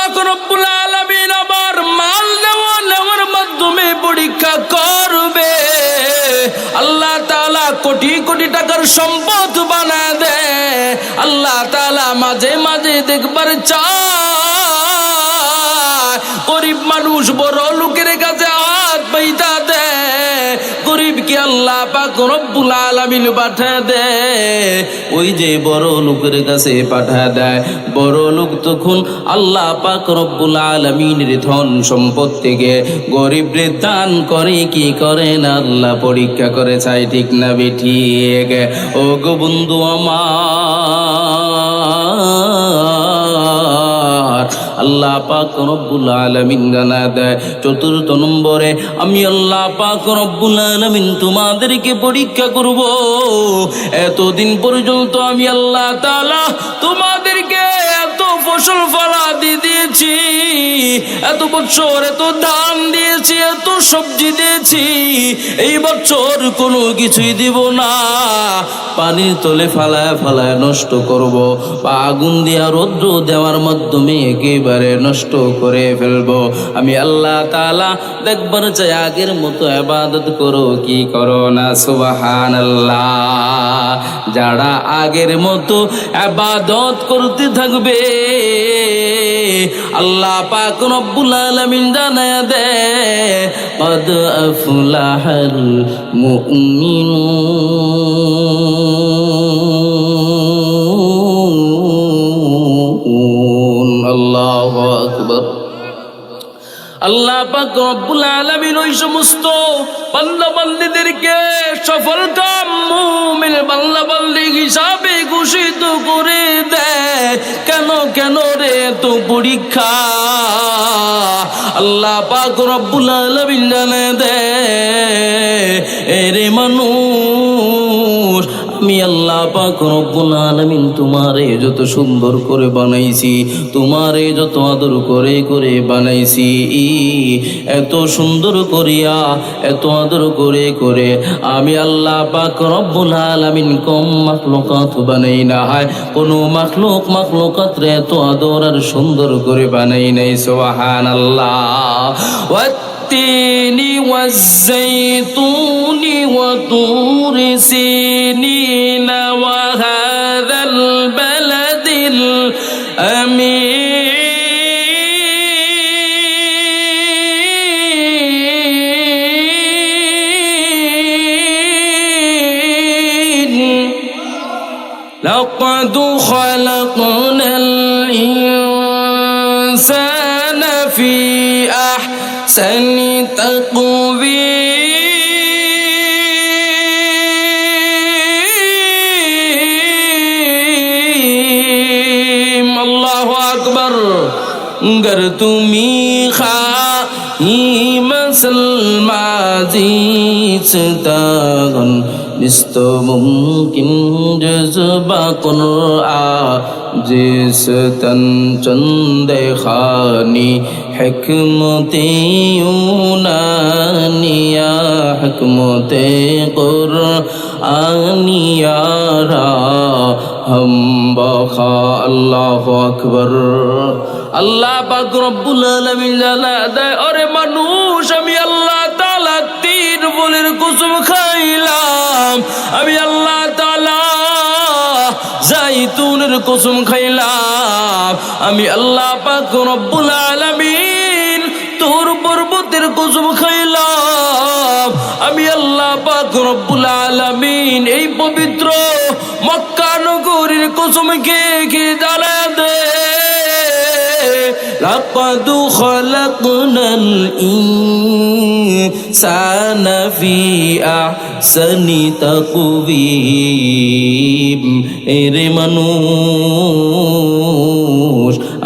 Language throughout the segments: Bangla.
পাক রব্বুল আলামিন আবার মাল নেওয়ার মাধ্যমে পরীক্ষা করবে। আল্লাহ তাআলা কোটি কোটি টাকার সম্পদ বানায় দেয়। আল্লাহ তাআলা মাঝে মাঝে দেখবার চায় গরিব মানুষ বড় লোকের কাছে হাত পাইতা দেয়, গরিবকে আল্লাহ পাক রব্বুল আলামিন পাঠায় দেয়। ওই যে বড় লোকের কাছে পাঠায় দেয়, বড় লোক তখন আল্লাহ পাক রব্বুল আলামিনের ধন সম্পদ থেকে গরিবরে দান করে কি করে না, আল্লাহ পরীক্ষা করে চাই, ঠিক না বেঠিক? ও গো বন্ধু আমার, আল্লাহ পাক রব্বুল আলামিন জানা দেয় চতুর্থ নম্বরে, আমি আল্লাহ পাক রব্বুল আলামিন তোমাদেরকে পরীক্ষা করব। এতদিন পর্যন্ত আমি আল্লাহ তাআলা তোমাদেরকে এত ফসল ফলাদি দিয়েছি, এত বছর এত ধান দিয়েছি, এত সবজি দিয়েছি, এই বছর কোনো কিছুই দিব না, পানির তলে ফালায় ফালায় নষ্ট করব, বা আগুন দিয়া রৌদ্র দেওয়ার মাধ্যমে একেবারে নষ্ট করে ফেলবো। আমি আল্লাহ তাআলা দেখবার চাই আগের মতো ইবাদত করো কি করো না। সুবহানাল্লাহ। যারা আগের মতো ইবাদত করতে থাকবে আল্লাহ পাক রব্বুল আলামিন জানায়া দেয় কদ আফলাহাল মুমিনুন। আল্লাহু আকবার। আল্লাহ পাক রব্বুল আলামিন ওই সমস্ত বান্দা বান্দীদেরকে সফল কাম মুমিন বান্দা বান্দী হিসাবে ঘোষিত করে দেয়। কেন কেন রে তো পরীক্ষা? আল্লাহ পাক রব্বুল আলামিন জানে দেয় এরে মানুষ, আমি আল্লাহ পাক রব্বুল আলামিন তোমারে যত সুন্দর করে বানাইছি, তোমারে যত আদর করে করে বানাইছি, এত সুন্দর করিয়া এত আদর করে করে আমি আল্লাহ পাক রব্বুল আলামিন কম মাখলুকাত বানাই না, হয় কোন মাখলুকাত রে এত আদর আর সুন্দর করে বানাই নাই। সুবহানাল্লাহ। ওয়াত্তিনি ওয়াজ্জাইতুনি ওয়া তুরি সিনিন ওয়া হাযাল বালাদিল আমিন। لقد خلقنا الإنسان في أحسن تقويم। الله أكبر। گر تمی خواهی مسلمازی ستاغن نیست ممکن جذبہ قرآن جستن چند خانی حکمت یونانیہ حکمت قرآنیہ را ہم بخا۔ اللہ اکبر۔ আল্লাহ পাক রব্বুল আলামিন জানা দেয় ওরে মানুষ, আমি আল্লাহ তাআলা 3 বলের কসম খাইলাম, আমি আল্লাহ তাআলা জাইতুনের কসম খাইলাম, আমি আল্লাহ পাক রব্বুল আলামিন তুর পর্বতের কসম খাইলাম, আমি আল্লাহ পাক রব্বুল আলামিন এই পবিত্র মক্কা নগরীর কসম কে জানা দেয় لقد خلقنا الإنسان في أحسن تقويم। এরে মানুষ,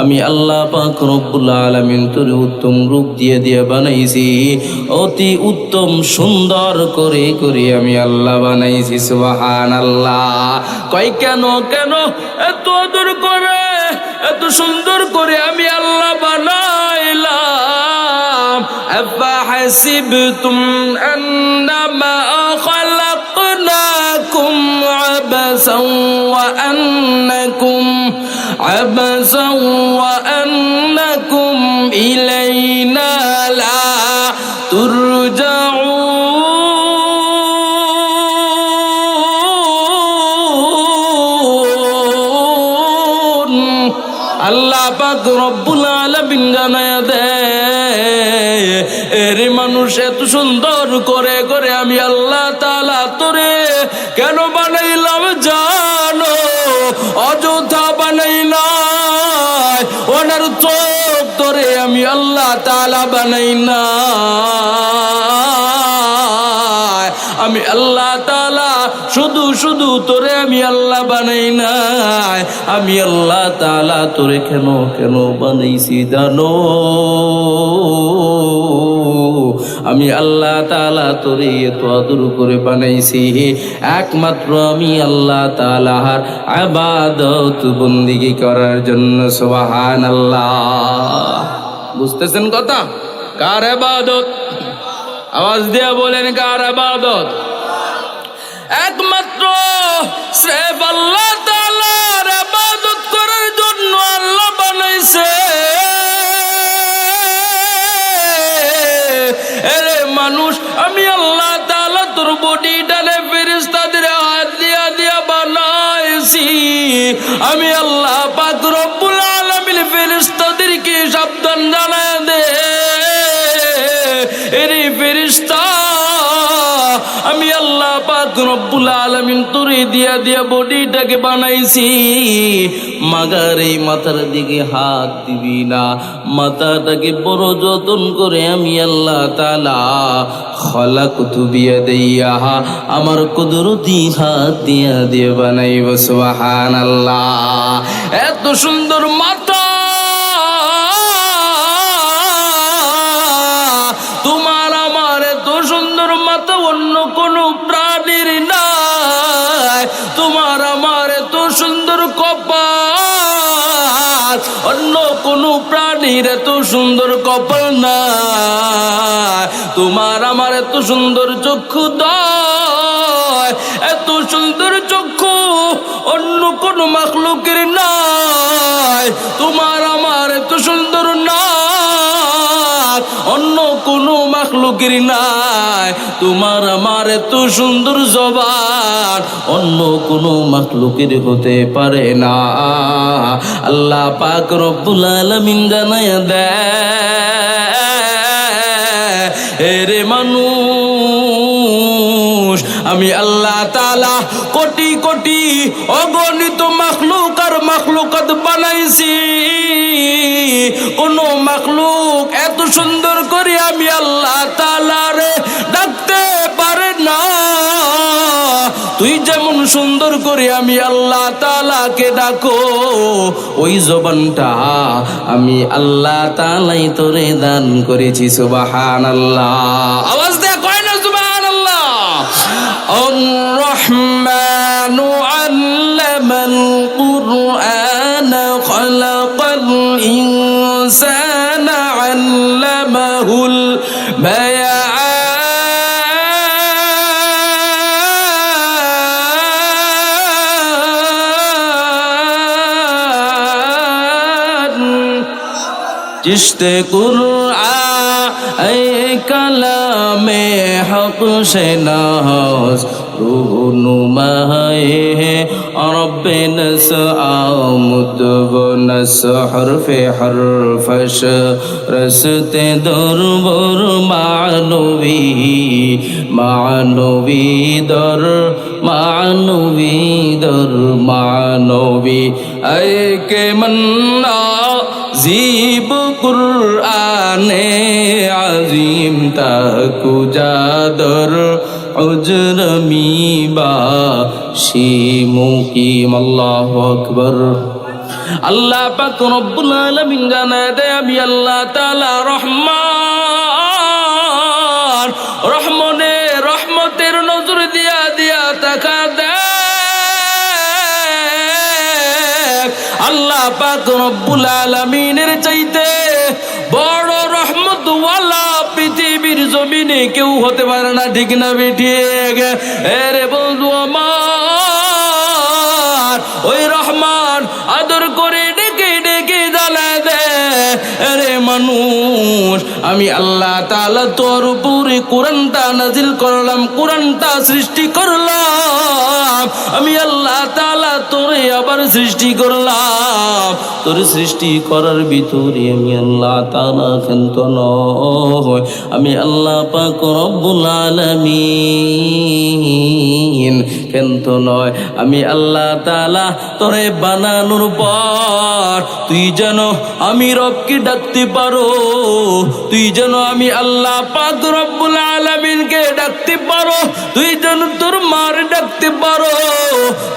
আমি আল্লাহ পাক রব্বুল আলামিন তোরে উত্তম রূপ দিয়ে দিয়ে বানাইছি, অতি উত্তম সুন্দর করে করে আমি আল্লাহ বানাইছি। সুবহানাল্লাহ। কই কেন কেন এত আদর করে এত সুন্দর করে আমি আল্লাহ বানাইলাম। আফাহাসিবতুম আন্নামা খালাকনাকুম আবাসাও ওয়া আন্নাকুম ইলাইনা লা তুরজাউন। আল্লাহ পাক রব্বুল আলামিন জানায়া দেয়, এরে মানুষ এত সুন্দর করে করে আমি আল্লাহ তাআলা তোরে কেন বানাইলাম জানো? অযথা বানাই নাই, ওনার চোখ ধরে আমি আল্লাহ তাআলা বানাই না। আমি আল্লাহ তাআলা শুধু শুধু তোরে আমি আল্লাহ বানাই নাই, আমি আল্লাহ তাআলা তোরে কেন কেন বানাইছি জানো? আমি আল্লাহ তাআলা তোরে এত আদর করে বানাইছি একমাত্র আমি আল্লাহ তাআলার ইবাদত বন্দেগী করার জন্য। সুবহানাল্লাহ। বুঝতেছেন কথা? কার ইবাদত? আওয়াজ দিয়ে বলেন, কার ইবাদত? একমাত্র সির্ফ আল্লাহ তাআলার ইবাদত করার জন্য আল্লাহ বানাইছে। আরে মানুষ, আমি আল্লাহ তাআলা তোর বডিটারে ফেরেশতাদের হাত দিয়া দিয়া বানাইছি। আমি আল্লাহ পাক রব্বুল আলামিন ফেরেশতাদেরকে সাবধান জানায় দে, এরে ফেরেশতা, আমি আল্লাহ পাক রব্বুল আলামিন তোরে দিয়া দিয়া বডিটাকে বানাইছি। মাগার এই মাথার দিকে হাত দিবি না, মাথাটাকে বড় যতন করে আমি আল্লাহ তাআলা খলাকতু বিয়াদিয়া, আমার কুদরতি হাত দিয়া দিয়ে বানাইব। সুবহানাল্লাহ। এত সুন্দর মাথা তোমার আমার, এত সুন্দর মাথা অন্য কোনো প্রাণীর নাই। তোমার আমার এত সুন্দর কপাল, অন্য কোনো প্রাণীর এত সুন্দর কপাল নাই। তোমার আমার এত সুন্দর চক্ষু দয়, এত সুন্দর চক্ষু অন্য কোনো মাখলুকের নাই। তোমার আমার এত সুন্দর নাক অন্য কোনো মাখলুকের নাই। তোমার আমার এত সুন্দর জবান অন্য কোনো মাখলুকের হতে পারে না। আল্লাহ পাক রব্বুল আলামিন জানায়া দেয়, এরে মানুষ, আমি আল্লাহ তাআলা কোটি কোটি অগণিত মাখলুক আর মাখলুকাত বানাইছি। কোন মাখলুক এত সুন্দর করে আমি আল্লাহ তাআলা রে ডাকতে পারে না। তুই যেমন সুন্দর করে আমি আল্লাহ তাআলাকে ডাকো, ওই জবানটা আমি আল্লাহ তাআলাই তোরে দান করেছি। সুবহানাল্লাহ। আওয়াজ দিয়ে কয় না সুবহানাল্লাহ। الرحمن علم القرآن خلق الإنسان علمه البيان जिश्ते कुरआन ऐ कलामे हक से नाज रूह नुमाए रब्बे नस आमुद व नस हरफे हरफश रसते दरबर मानवी मानवी दर मानवी दर मानवी ऐ के मन्ना जीब कुरआने आजीम ताकु जादर उजरमी बाशी मुकीम। अल्लाहु अकबर। আল্লাহ পাক রব্বুল আলামিন জানায় দেয়, আমি আল্লাহ তাআলা রহমান, রহমনে রহমতের নজর দিয়া দিয়া তাকা দেখ। আল্লাহ পাক রব্বুল আলামিনের চাইতে বড় রহমতওয়ালা পৃথিবীর জমিনে কেউ হতে পারে না, ঠিক না বেঠিক? এরে বন্ধু আমার, ওই রহমান আদর করে ডেকে ডেকে জানায় দে, আরে মানুষ আমি আল্লাহ তাআলা তোর উপরে কোরআনটা নাজিল করলাম, কোরআনটা সৃষ্টি করলাম। আমি আল্লাহ তাআলা তোরে আবার সৃষ্টি করলাম। তোর সৃষ্টি করার ভিতরে আমি আল্লাহ তাআলা ক্ষান্ত নয়, আমি আল্লাহ পাক রব্বুল আলামিন ক্ষান্ত নয়। আমি আল্লাহ তাআলা তোরে বানানোর পর তুই যেন আমি রবকে ডাকতে পারো, তুই যেন আমি আল্লাহ পাক রব্বুল আলামিনকে ডাকতে পারো, তুই যেন তোর মার ডাকতে পারো,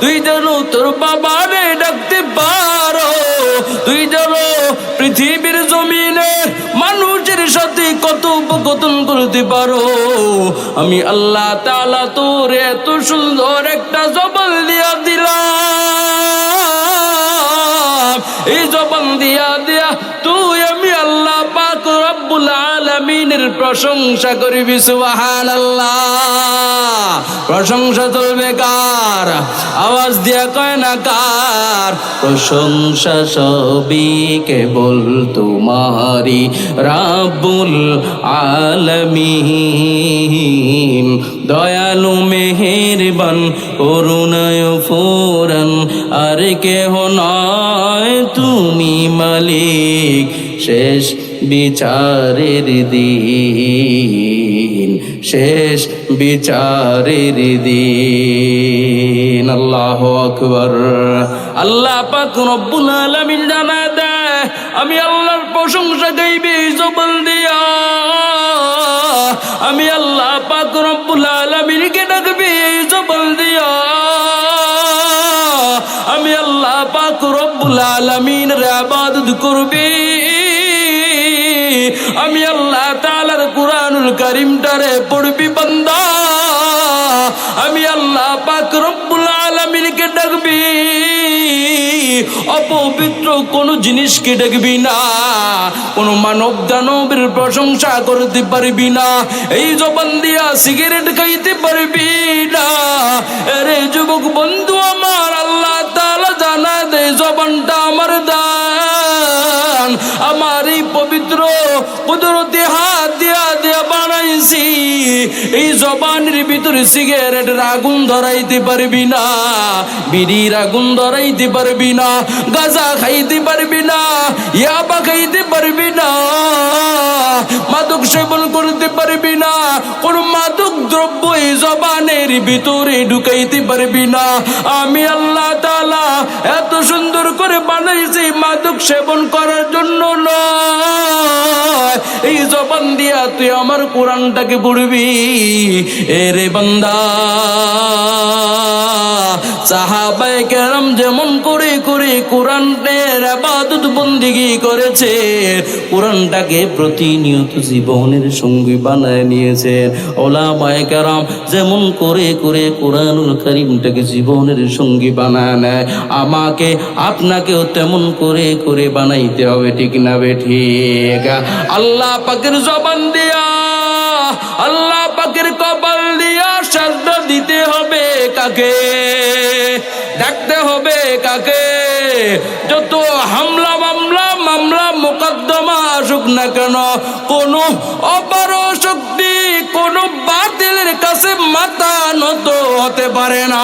তুই যেন তোর বাবারে ডাকতে পারো, তুই যেন পৃথিবীর জমিনে মানুষের সাথে কথোপকথন করতে পারো। আমি আল্লাহ তাআলা তোর এত সুন্দর একটা জবান দিয়া দিলাম, এই জবান দিয়া তুই আমি আল্লাহ পাক রব্বুল আলামিনের প্রশংসা করবি। সুবহানাল্লাহ। প্রশংসা চলবে কার? আওয়াজ দিয়া কয় না কার? প্রশংসা সবই কেবল তোমারি রাব্বুল আলামিন, দয়ালু মেহেরবান করুণায় ফুরান, আর কেহ নয় তুমি মালিক শেষ বিচারের দিন, শেষ বিচারের দিন। আল্লাহু আকবার। আল্লাহ পাক রব্বুল আলামিন জানা দেয় আমি আল্লাহর প্রশংসা গাইবি জবান দিয়া, আমি আল্লাহ পাক রব্বুল আলামিনকে ডাকবি জবান দিয়া, আমি আল্লাহ পাক রব্বুল আলামিনের ইবাদত করবি, আমি আল্লাহ তাআলার কুরআনুল কারীমটারে পড়বি বান্দা, আমি আল্লাহ পাক রব্বুল আলামিনকে ডাকবি, অপবিত্র কোন জিনিসকে ডাকবি না, কোন মানব দানবের প্রশংসা করতে পারবি না, এই জবান দিয়া সিগারেট খাইতে পারবি না। আরে যুবক বন্ধু আমার, আল্লাহ তাআলা জানা দে জবানটা আমার দান, আমার এই পবিত্র কুদরতি হাত দিয়া দিয়া বানাইছি, এই জবানের ভিতরে সিগারেটের আগুন ধরাইতে পারবি না, বিড়ির আগুন ধরাইতে পারবি না, গাঁজা খাইতে পারবি না, ইয়াবা খাইতে পারবি না, মাদক সেবন করতে পারবি না, কোন মাদক দ্রব্য এই জবানের ভিতরে ঢুকাইতে পারবি না। আমি আল্লাহ তাআলা এত সুন্দর করে বানাইছি মাদক সেবন করার জন্য নয়, এই জবান দিয়া তুই আমার কোরআনটাকে পড়বি। এরে বান্দা, সাহাবায়ে কেরাম যেমন করে করে কোরআনের ইবাদত বন্দেগী করেছে, কোরআনটাকে প্রতিনিয়ত জীবনের সঙ্গী বানায় নিয়েছেন। ওলামায়ে কেরাম যেমন করে করে কোরআনুল কারীমটাকে জীবনের সঙ্গী বানায় নেয়, আমাকে আপনাকেও তেমন করে করে বানাইতে হবে, ঠিক না বেঠিক? আল্লাহ পাকের জবান দিয়া, আল্লাহ পাকের কপাল দিয়া সাজদা দিতে হবে কাকে? ডাকতে হবে কাকে? যত হামলা মামলা মোকদ্দমা আসুক না কেন, কোন অপার শক্তি কোন বাতিলের কাছে মাথা নত হতে পারে না।